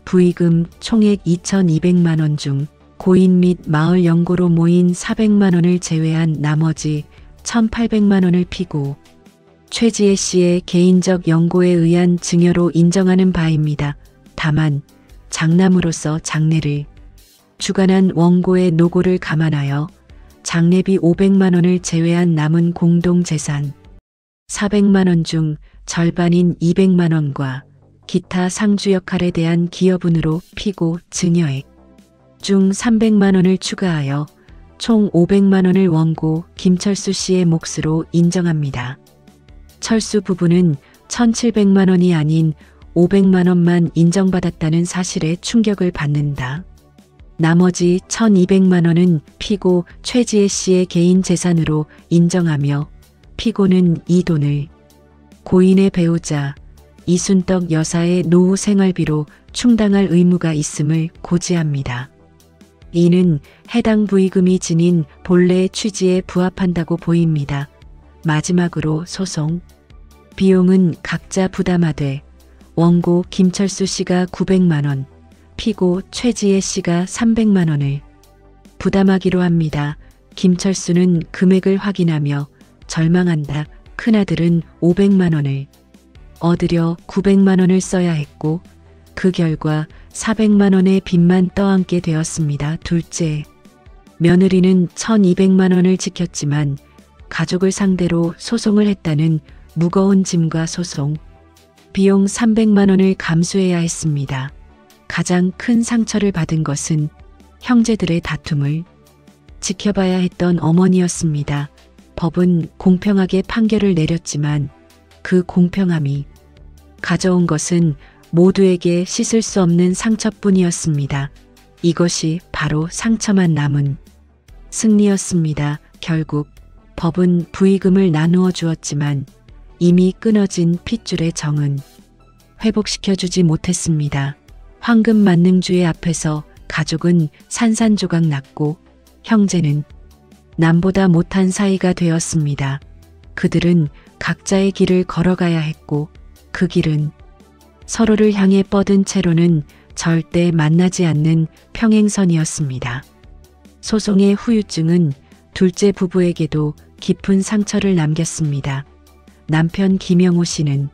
부의금 총액 2,200만 원 중 고인 및 마을 연고로 모인 400만 원을 제외한 나머지 1,800만 원을 피고 최지혜 씨의 개인적 연고에 의한 증여로 인정하는 바입니다. 다만 장남으로서 장례를 주관한 원고의 노고를 감안하여 장례비 500만 원을 제외한 남은 공동재산 400만 원 중 절반인 200만 원과 기타 상주 역할에 대한 기여분으로 피고 증여액 중 300만 원을 추가하여 총 500만 원을 원고 김철수 씨의 몫으로 인정합니다. 철수 부부는 1,700만 원이 아닌 500만 원만 인정받았다는 사실에 충격을 받는다. 나머지 1,200만 원은 피고 최지혜 씨의 개인 재산으로 인정하며 피고는 이 돈을 고인의 배우자 이순덕 여사의 노후 생활비로 충당할 의무가 있음을 고지합니다. 이는 해당 부의금이 지닌 본래의 취지에 부합한다고 보입니다. 마지막으로 소송 비용은 각자 부담하되 원고 김철수 씨가 900만 원, 피고 최지혜 씨가 300만 원을 부담하기로 합니다. 김철수는 금액을 확인하며 절망한다. 큰아들은 500만 원을 얻으려 900만 원을 써야 했고 그 결과 400만 원의 빚만 떠안게 되었습니다. 둘째, 며느리는 1,200만 원을 지켰지만 가족을 상대로 소송을 했다는 무거운 짐과 소송 비용 300만 원을 감수해야 했습니다. 가장 큰 상처를 받은 것은 형제들의 다툼을 지켜봐야 했던 어머니였습니다. 법은 공평하게 판결을 내렸지만 그 공평함이 가져온 것은 모두에게 씻을 수 없는 상처뿐이었습니다. 이것이 바로 상처만 남은 승리였습니다. 결국 법은 부의금을 나누어 주었지만 이미 끊어진 핏줄의 정은 회복시켜주지 못했습니다. 황금 만능주의 앞에서 가족은 산산조각 났고 형제는 남보다 못한 사이가 되었습니다. 그들은 각자의 길을 걸어가야 했고 그 길은 서로를 향해 뻗은 채로는 절대 만나지 않는 평행선이었습니다. 소송의 후유증은 둘째 부부에게도 깊은 상처를 남겼습니다. 남편 김영호 씨는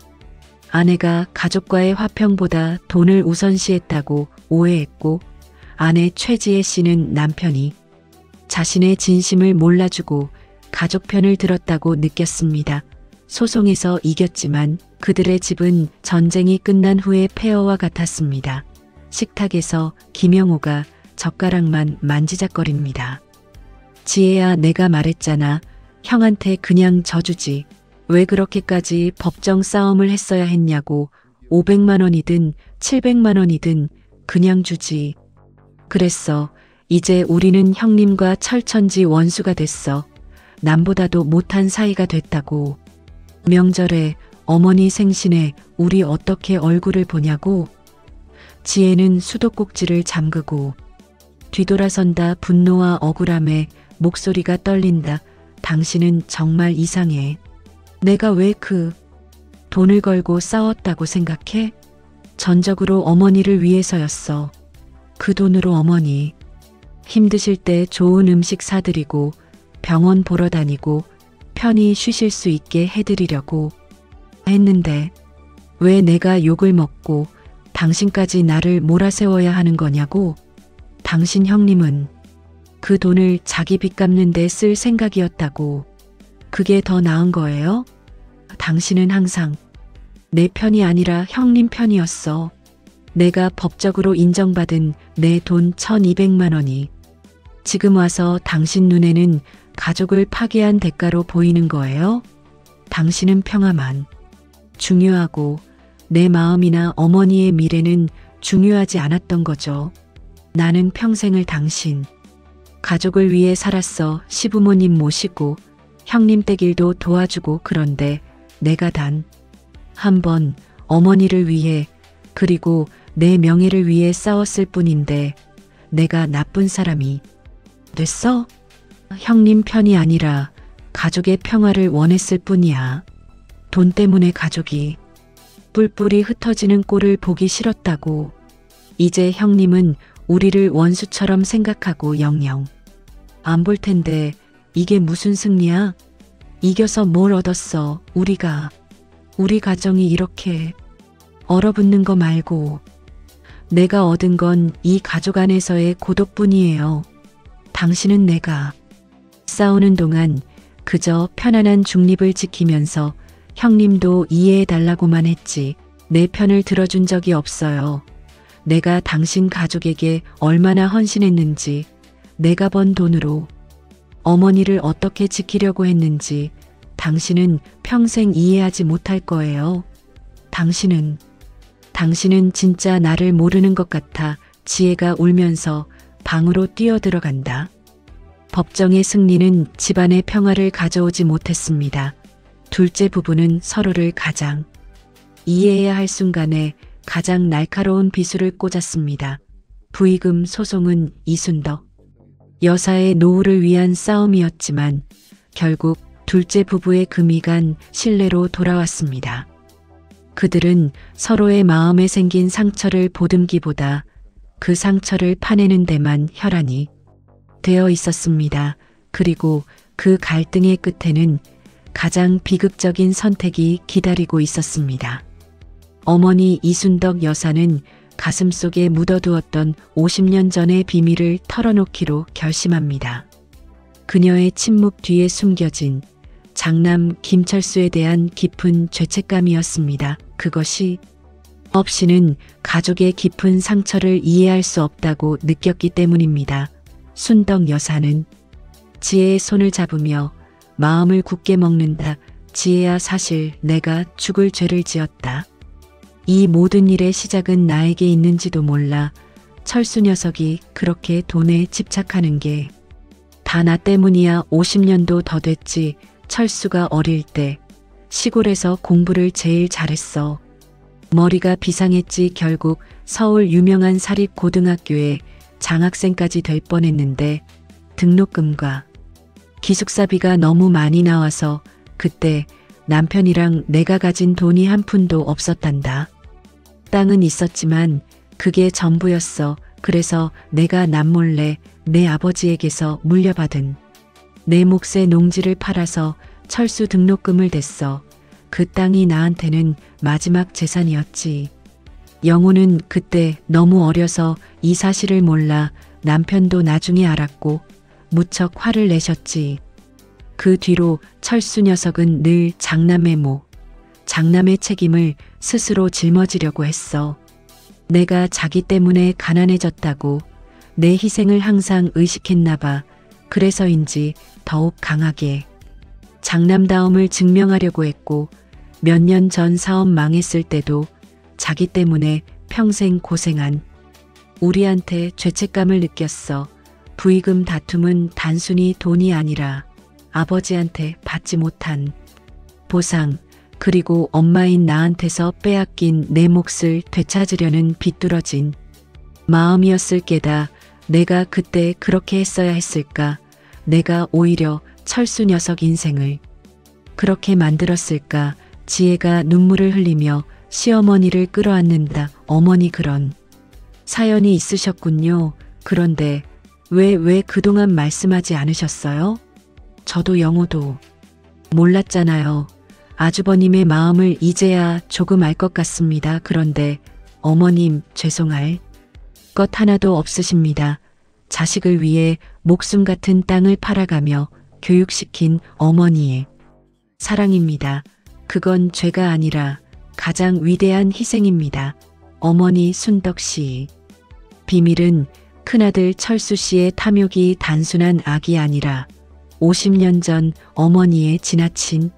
아내가 가족과의 화평보다 돈을 우선시했다고 오해했고 아내 최지혜 씨는 남편이 자신의 진심을 몰라주고 가족 편을 들었다고 느꼈습니다. 소송에서 이겼지만 그들의 집은 전쟁이 끝난 후의 폐허와 같았습니다. 식탁에서 김영호가 젓가락만 만지작거립니다. 지혜야, 내가 말했잖아. 형한테 그냥 져주지. 왜 그렇게까지 법정 싸움을 했어야 했냐고. 500만 원이든 700만 원이든 그냥 주지. 그랬어. 이제 우리는 형님과 철천지 원수가 됐어. 남보다도 못한 사이가 됐다고. 명절에 어머니 생신에 우리 어떻게 얼굴을 보냐고. 지혜는 수도꼭지를 잠그고 뒤돌아선다. 분노와 억울함에 목소리가 떨린다. 당신은 정말 이상해. 내가 왜 그 돈을 걸고 싸웠다고 생각해? 전적으로 어머니를 위해서였어. 그 돈으로 어머니 힘드실 때 좋은 음식 사드리고 병원 보러 다니고 편히 쉬실 수 있게 해드리려고 했는데 왜 내가 욕을 먹고 당신까지 나를 몰아세워야 하는 거냐고. 당신 형님은 그 돈을 자기 빚 갚는 데 쓸 생각이었다고. 그게 더 나은 거예요? 당신은 항상 내 편이 아니라 형님 편이었어. 내가 법적으로 인정받은 내 돈 1200만 원이 지금 와서 당신 눈에는 가족을 파괴한 대가로 보이는 거예요? 당신은 평화만 중요하고 내 마음이나 어머니의 미래는 중요하지 않았던 거죠. 나는 평생을 당신 가족을 위해 살았어. 시부모님 모시고 형님 댁일도 도와주고. 그런데 내가 단 한 번 어머니를 위해 그리고 내 명예를 위해 싸웠을 뿐인데 내가 나쁜 사람이 됐어? 형님 편이 아니라 가족의 평화를 원했을 뿐이야. 돈 때문에 가족이 뿔뿔이 흩어지는 꼴을 보기 싫었다고. 이제 형님은 우리를 원수처럼 생각하고 영영 안 볼 텐데 이게 무슨 승리야? 이겨서 뭘 얻었어? 우리 가정이 이렇게 얼어붙는 거 말고 내가 얻은 건 이 가족 안에서의 고독뿐이에요. 당신은 내가 싸우는 동안 그저 편안한 중립을 지키면서 형님도 이해해달라고만 했지 내 편을 들어준 적이 없어요. 내가 당신 가족에게 얼마나 헌신했는지, 내가 번 돈으로 어머니를 어떻게 지키려고 했는지 당신은 평생 이해하지 못할 거예요. 당신은 진짜 나를 모르는 것 같아. 지혜가 울면서 방으로 뛰어들어간다. 법정의 승리는 집안의 평화를 가져오지 못했습니다. 둘째 부부는 서로를 가장 이해해야 할 순간에 가장 날카로운 비수를 꽂았습니다. 부의금 소송은 이순덕 여사의 노후를 위한 싸움이었지만 결국 둘째 부부의 금이 간 신뢰로 돌아왔습니다. 그들은 서로의 마음에 생긴 상처를 보듬기보다 그 상처를 파내는 데만 혈안이 되어 있었습니다. 그리고 그 갈등의 끝에는 가장 비극적인 선택이 기다리고 있었습니다. 어머니 이순덕 여사는 가슴속에 묻어두었던 50년 전의 비밀을 털어놓기로 결심합니다. 그녀의 침묵 뒤에 숨겨진 장남 김철수에 대한 깊은 죄책감이었습니다. 그것이 없이는 가족의 깊은 상처를 이해할 수 없다고 느꼈기 때문입니다. 순덕 여사는 지혜의 손을 잡으며 마음을 굳게 먹는다. 지혜야, 사실 내가 죽을 죄를 지었다. 이 모든 일의 시작은 나에게 있는지도 몰라. 철수 녀석이 그렇게 돈에 집착하는 게 다 나 때문이야. 50년도 더 됐지. 철수가 어릴 때 시골에서 공부를 제일 잘했어. 머리가 비상했지 결국 서울 유명한 사립고등학교에 장학생까지 될 뻔했는데 등록금과 기숙사비가 너무 많이 나와서 그때 남편이랑 내가 가진 돈이 한 푼도 없었단다. 땅은 있었지만 그게 전부였어. 그래서 내가 남몰래 내 아버지에게서 물려받은 내 몫의 농지를 팔아서 철수 등록금을 댔어. 그 땅이 나한테는 마지막 재산이었지. 영호는 그때 너무 어려서 이 사실을 몰라 남편도 나중에 알았고 무척 화를 내셨지. 그 뒤로 철수 녀석은 늘 장남의 장남의 책임을 스스로 짊어지려고 했어. 내가 자기 때문에 가난해졌다고 내 희생을 항상 의식했나 봐. 그래서인지 더욱 강하게 장남다움을 증명하려고 했고 몇 년 전 사업 망했을 때도 자기 때문에 평생 고생한 우리한테 죄책감을 느꼈어. 부의금 다툼은 단순히 돈이 아니라 아버지한테 받지 못한 보상, 그리고 엄마인 나한테서 빼앗긴 내 몫을 되찾으려는 비뚤어진 마음이었을 게다. 내가 그때 그렇게 했어야 했을까? 내가 오히려 철수 녀석 인생을 그렇게 만들었을까? 지혜가 눈물을 흘리며 시어머니를 끌어안는다. 어머니 그런 사연이 있으셨군요. 그런데 왜 그동안 말씀하지 않으셨어요? 저도 영호도 몰랐잖아요. 아주버님의 마음을 이제야 조금 알 것 같습니다. 그런데 어머님 죄송할 것 하나도 없으십니다. 자식을 위해 목숨 같은 땅을 팔아가며 교육시킨 어머니의 사랑입니다. 그건 죄가 아니라 가장 위대한 희생입니다. 어머니 순덕 씨. 비밀은 큰아들 철수 씨의 탐욕이 단순한 악이 아니라 50년 전 어머니의 지나친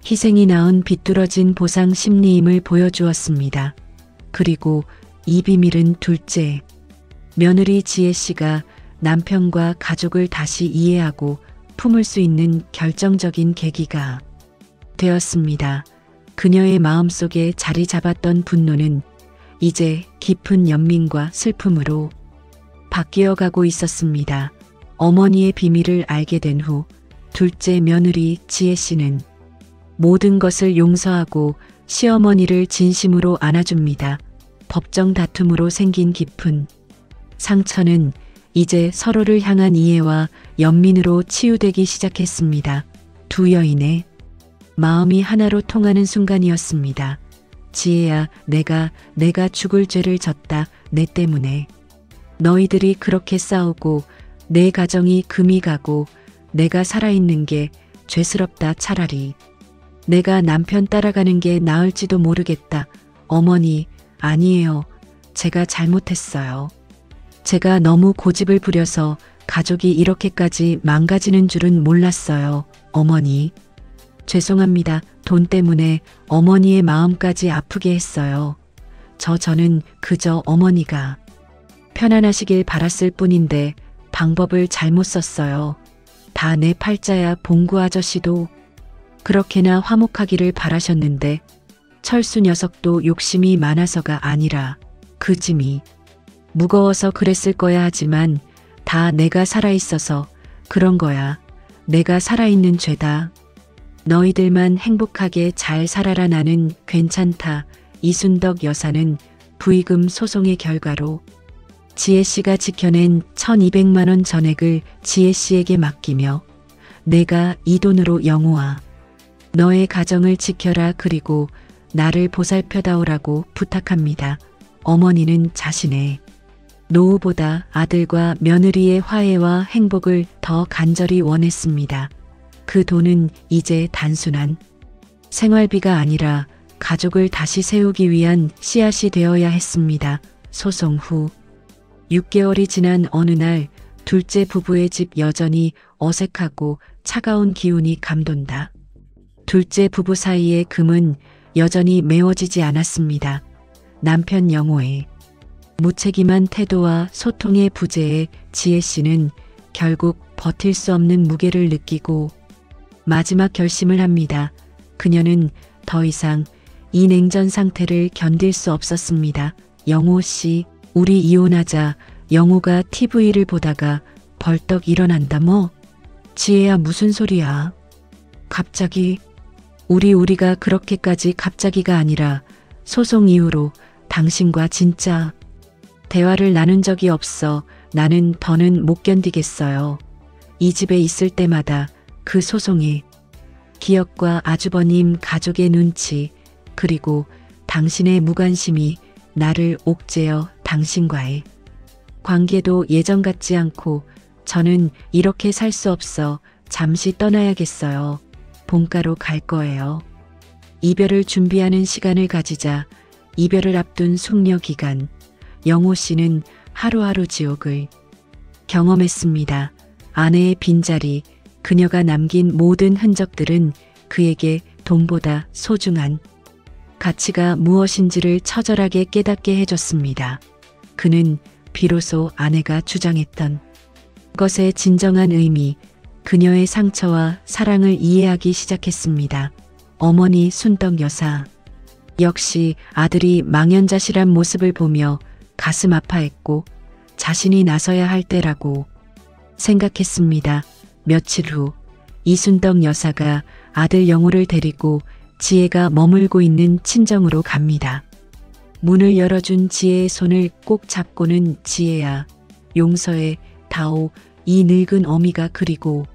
희생이 낳은 비뚤어진 보상 심리임을 보여주었습니다. 그리고 이 비밀은 둘째, 며느리 지혜 씨가 남편과 가족을 다시 이해하고 품을 수 있는 결정적인 계기가 되었습니다. 그녀의 마음속에 자리 잡았던 분노는 이제 깊은 연민과 슬픔으로 바뀌어가고 있었습니다. 어머니의 비밀을 알게 된 후 둘째 며느리 지혜 씨는 모든 것을 용서하고 시어머니를 진심으로 안아줍니다. 법정 다툼으로 생긴 깊은 상처는 이제 서로를 향한 이해와 연민으로 치유되기 시작했습니다. 두 여인의 마음이 하나로 통하는 순간이었습니다. 지혜야, 내가 죽을 죄를 졌다. 내 때문에 너희들이 그렇게 싸우고 내 가정이 금이 가고 내가 살아있는 게 죄스럽다. 차라리 내가 남편 따라가는 게 나을지도 모르겠다. 어머니, 아니에요. 제가 잘못했어요. 제가 너무 고집을 부려서 가족이 이렇게까지 망가지는 줄은 몰랐어요. 어머니, 죄송합니다. 돈 때문에 어머니의 마음까지 아프게 했어요. 저는 그저 어머니가 편안하시길 바랐을 뿐인데 방법을 잘못 썼어요. 다 내 팔자야. 봉구 아저씨도 그렇게나 화목하기를 바라셨는데 철수 녀석도 욕심이 많아서가 아니라 그 짐이 무거워서 그랬을 거야. 하지만 다 내가 살아있어서 그런 거야. 내가 살아있는 죄다. 너희들만 행복하게 잘 살아라. 나는 괜찮다. 이순덕 여사는 부의금 소송의 결과로 지혜 씨가 지켜낸 1200만 원 전액을 지혜 씨에게 맡기며 내가 이 돈으로 영호아, 너의 가정을 지켜라. 그리고 나를 보살펴다오라고 부탁합니다. 어머니는 자신의 노후보다 아들과 며느리의 화해와 행복을 더 간절히 원했습니다. 그 돈은 이제 단순한 생활비가 아니라 가족을 다시 세우기 위한 씨앗이 되어야 했습니다. 소송 후 6개월이 지난 어느 날 둘째 부부의 집 여전히 어색하고 차가운 기운이 감돈다. 둘째 부부 사이의 금은 여전히 메워지지 않았습니다. 남편 영호의 무책임한 태도와 소통의 부재에 지혜 씨는 결국 버틸 수 없는 무게를 느끼고 마지막 결심을 합니다. 그녀는 더 이상 이 냉전 상태를 견딜 수 없었습니다. 영호 씨, 우리 이혼하자. 영호가 TV를 보다가 벌떡 일어난다. 뭐? 지혜야, 무슨 소리야? 갑자기? 우리가 그렇게까지 갑자기가 아니라 소송 이후로 당신과 진짜 대화를 나눈 적이 없어. 나는 더는 못 견디겠어요. 이 집에 있을 때마다 그 소송이 기억과 아주버님 가족의 눈치 그리고 당신의 무관심이 나를 옥죄어 당신과의 관계도 예전 같지 않고 저는 이렇게 살 수 없어 잠시 떠나야겠어요. 본가로 갈 거예요. 이별을 준비하는 시간을 가지자 이별을 앞둔 숙려 기간 영호 씨는 하루하루 지옥을 경험했습니다. 아내의 빈자리, 그녀가 남긴 모든 흔적들은 그에게 돈보다 소중한 가치가 무엇인지를 처절하게 깨닫게 해줬습니다. 그는 비로소 아내가 주장했던 것의 진정한 의미, 그녀의 상처와 사랑을 이해하기 시작했습니다. 어머니 순덕 여사 역시 아들이 망연자실한 모습을 보며 가슴 아파했고 자신이 나서야 할 때라고 생각했습니다. 며칠 후 이순덕 여사가 아들 영호를 데리고 지혜가 머물고 있는 친정으로 갑니다. 문을 열어준 지혜의 손을 꼭 잡고는 지혜야, 용서해, 다오. 이 늙은 어미가 그리고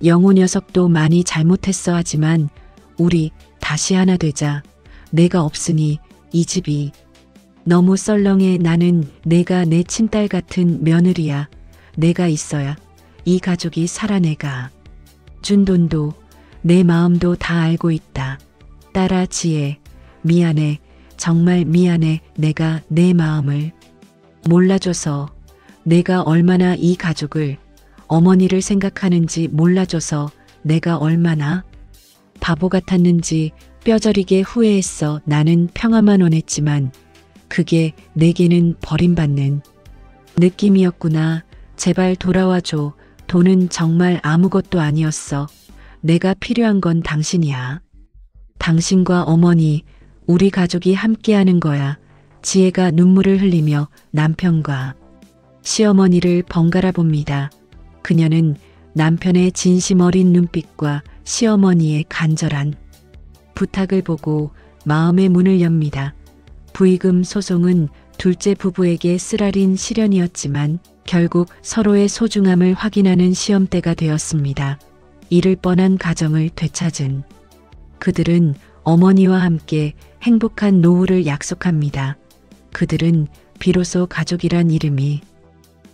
영호 녀석도 많이 잘못했어. 하지만 우리 다시 하나 되자. 내가 없으니 이 집이 너무 썰렁해. 나는 내가 내 친딸 같은 며느리야. 내가 있어야 이 가족이 살아. 내가 준 돈도 내 마음도 다 알고 있다. 딸아 지혜, 미안해. 정말 미안해. 내가 내 마음을 몰라줘서, 내가 얼마나 이 가족을, 어머니를 생각하는지 몰라줘서 내가 얼마나 바보 같았는지 뼈저리게 후회했어. 나는 평화만 원했지만 그게 내게는 버림받는 느낌이었구나. 제발 돌아와줘. 돈은 정말 아무것도 아니었어. 내가 필요한 건 당신이야. 당신과 어머니, 우리 가족이 함께하는 거야. 지혜가 눈물을 흘리며 남편과 시어머니를 번갈아 봅니다. 그녀는 남편의 진심 어린 눈빛과 시어머니의 간절한 부탁을 보고 마음의 문을 엽니다. 부의금 소송은 둘째 부부에게 쓰라린 시련이었지만 결국 서로의 소중함을 확인하는 시험대가 되었습니다. 잃을 뻔한 가정을 되찾은 그들은 어머니와 함께 행복한 노후를 약속합니다. 그들은 비로소 가족이란 이름이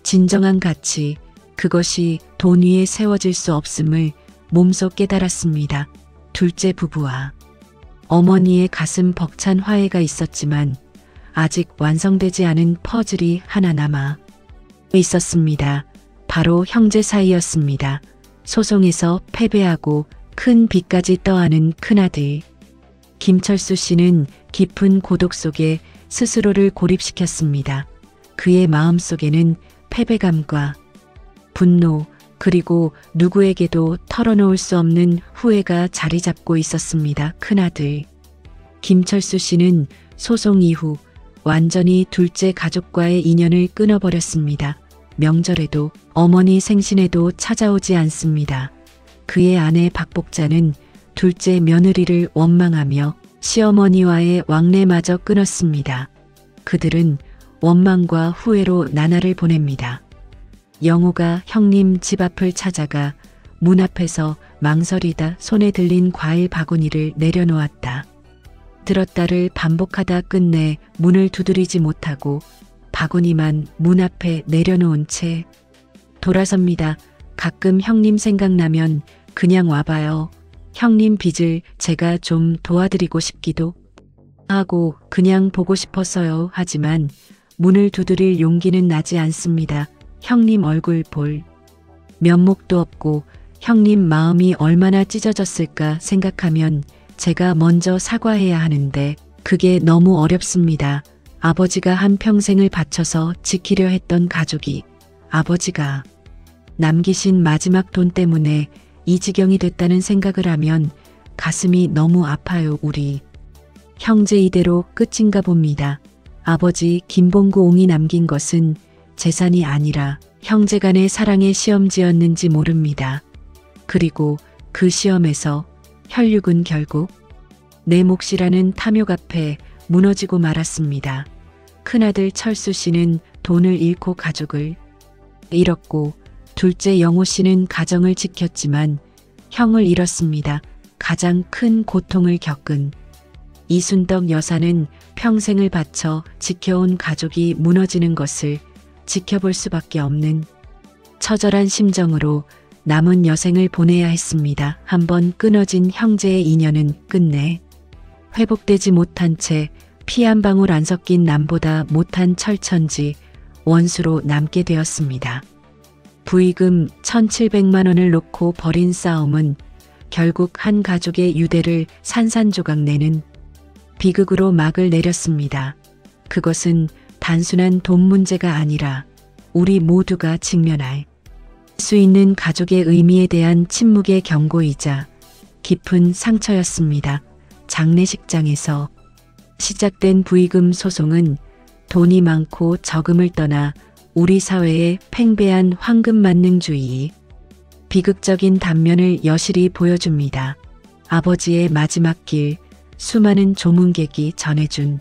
진정한 가치, 그것이 돈 위에 세워질 수 없음을 몸소 깨달았습니다. 둘째 부부와 어머니의 가슴 벅찬 화해가 있었지만 아직 완성되지 않은 퍼즐이 하나 남아 있었습니다. 바로 형제 사이였습니다. 소송에서 패배하고 큰 빚까지 떠안은 큰아들 김철수 씨는 깊은 고독 속에 스스로를 고립시켰습니다. 그의 마음속에는 패배감과 분노, 그리고 누구에게도 털어놓을 수 없는 후회가 자리 잡고 있었습니다. 큰아들 김철수 씨는 소송 이후 완전히 둘째 가족과의 인연을 끊어버렸습니다. 명절에도 어머니 생신에도 찾아오지 않습니다. 그의 아내 박복자는 둘째 며느리를 원망하며 시어머니와의 왕래마저 끊었습니다. 그들은 원망과 후회로 나날을 보냅니다. 영호가 형님 집 앞을 찾아가 문 앞에서 망설이다 손에 들린 과일 바구니를 내려놓았다. 들었다를 반복하다 끝내 문을 두드리지 못하고 바구니만 문 앞에 내려놓은 채 돌아섭니다. 가끔 형님 생각나면 그냥 와봐요. 형님 빚을 제가 좀 도와드리고 싶기도 하고 그냥 보고 싶었어요. 하지만 문을 두드릴 용기는 나지 않습니다. 형님 얼굴 볼 면목도 없고 형님 마음이 얼마나 찢어졌을까 생각하면 제가 먼저 사과해야 하는데 그게 너무 어렵습니다. 아버지가 한 평생을 바쳐서 지키려 했던 가족이 아버지가 남기신 마지막 돈 때문에 이 지경이 됐다는 생각을 하면 가슴이 너무 아파요. 우리 형제 이대로 끝인가 봅니다. 아버지 김봉구옹이 남긴 것은 재산이 아니라 형제 간의 사랑의 시험지였는지 모릅니다. 그리고 그 시험에서 혈육은 결국 내 몫이라는 탐욕 앞에 무너지고 말았습니다. 큰아들 철수 씨는 돈을 잃고 가족을 잃었고 둘째 영호 씨는 가정을 지켰지만 형을 잃었습니다. 가장 큰 고통을 겪은 이순덕 여사는 평생을 바쳐 지켜온 가족이 무너지는 것을 지켜볼 수밖에 없는 처절한 심정으로 남은 여생을 보내야 했습니다. 한번 끊어진 형제의 인연은 끝내 회복되지 못한 채 피 한 방울 안 섞인 남보다 못한 철천지 원수로 남게 되었습니다. 부의금 1,700만 원을 놓고 벌인 싸움은 결국 한 가족의 유대를 산산조각 내는 비극으로 막을 내렸습니다. 그것은 단순한 돈 문제가 아니라 우리 모두가 직면할 수 있는 가족의 의미에 대한 침묵의 경고이자 깊은 상처였습니다. 장례식장에서 시작된 부의금 소송은 돈이 많고 적음을 떠나 우리 사회의 팽배한 황금 만능주의, 비극적인 단면을 여실히 보여줍니다. 아버지의 마지막 길, 수많은 조문객이 전해준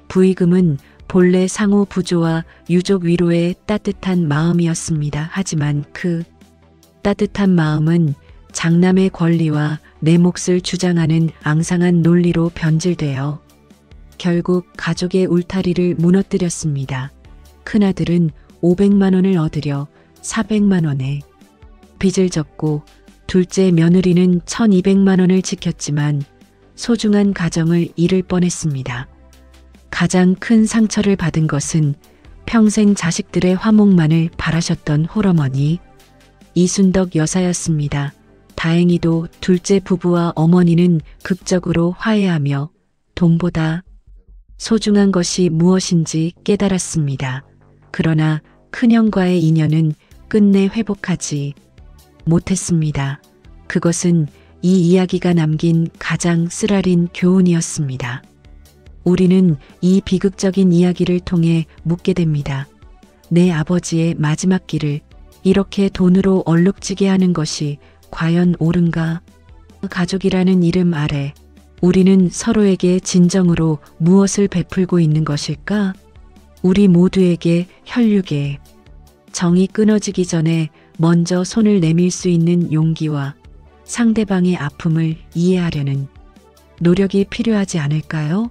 부의금은 본래 상호 부조와 유족 위로의 따뜻한 마음이었습니다. 하지만 그 따뜻한 마음은 장남의 권리와 내 몫을 주장하는 앙상한 논리로 변질되어 결국 가족의 울타리를 무너뜨렸습니다. 큰아들은 500만 원을 얻으려 400만 원의 빚을 졌고 둘째 며느리는 1200만 원을 지켰지만 소중한 가정을 잃을 뻔했습니다. 가장 큰 상처를 받은 것은 평생 자식들의 화목만을 바라셨던 홀어머니 이순덕 여사였습니다. 다행히도 둘째 부부와 어머니는 극적으로 화해하며 돈보다 소중한 것이 무엇인지 깨달았습니다. 그러나 큰형과의 인연은 끝내 회복하지 못했습니다. 그것은 이 이야기가 남긴 가장 쓰라린 교훈이었습니다. 우리는 이 비극적인 이야기를 통해 묻게 됩니다. 내 아버지의 마지막 길을 이렇게 돈으로 얼룩지게 하는 것이 과연 옳은가? 가족이라는 이름 아래 우리는 서로에게 진정으로 무엇을 베풀고 있는 것일까? 우리 모두에게 혈육의 정이 끊어지기 전에 먼저 손을 내밀 수 있는 용기와 상대방의 아픔을 이해하려는 노력이 필요하지 않을까요?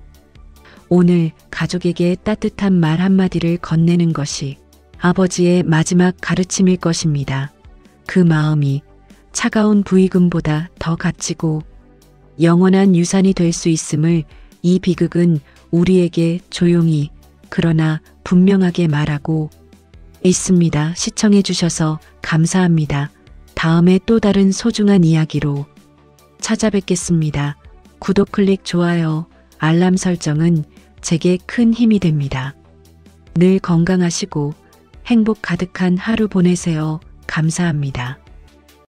오늘 가족에게 따뜻한 말 한마디를 건네는 것이 아버지의 마지막 가르침일 것입니다. 그 마음이 차가운 부의금보다 더 값지고 영원한 유산이 될 수 있음을 이 비극은 우리에게 조용히 그러나 분명하게 말하고 있습니다. 시청해 주셔서 감사합니다. 다음에 또 다른 소중한 이야기로 찾아뵙겠습니다. 구독, 클릭, 좋아요, 알람 설정은 제게 큰 힘이 됩니다. 늘 건강하시고 행복 가득한 하루 보내세요. 감사합니다.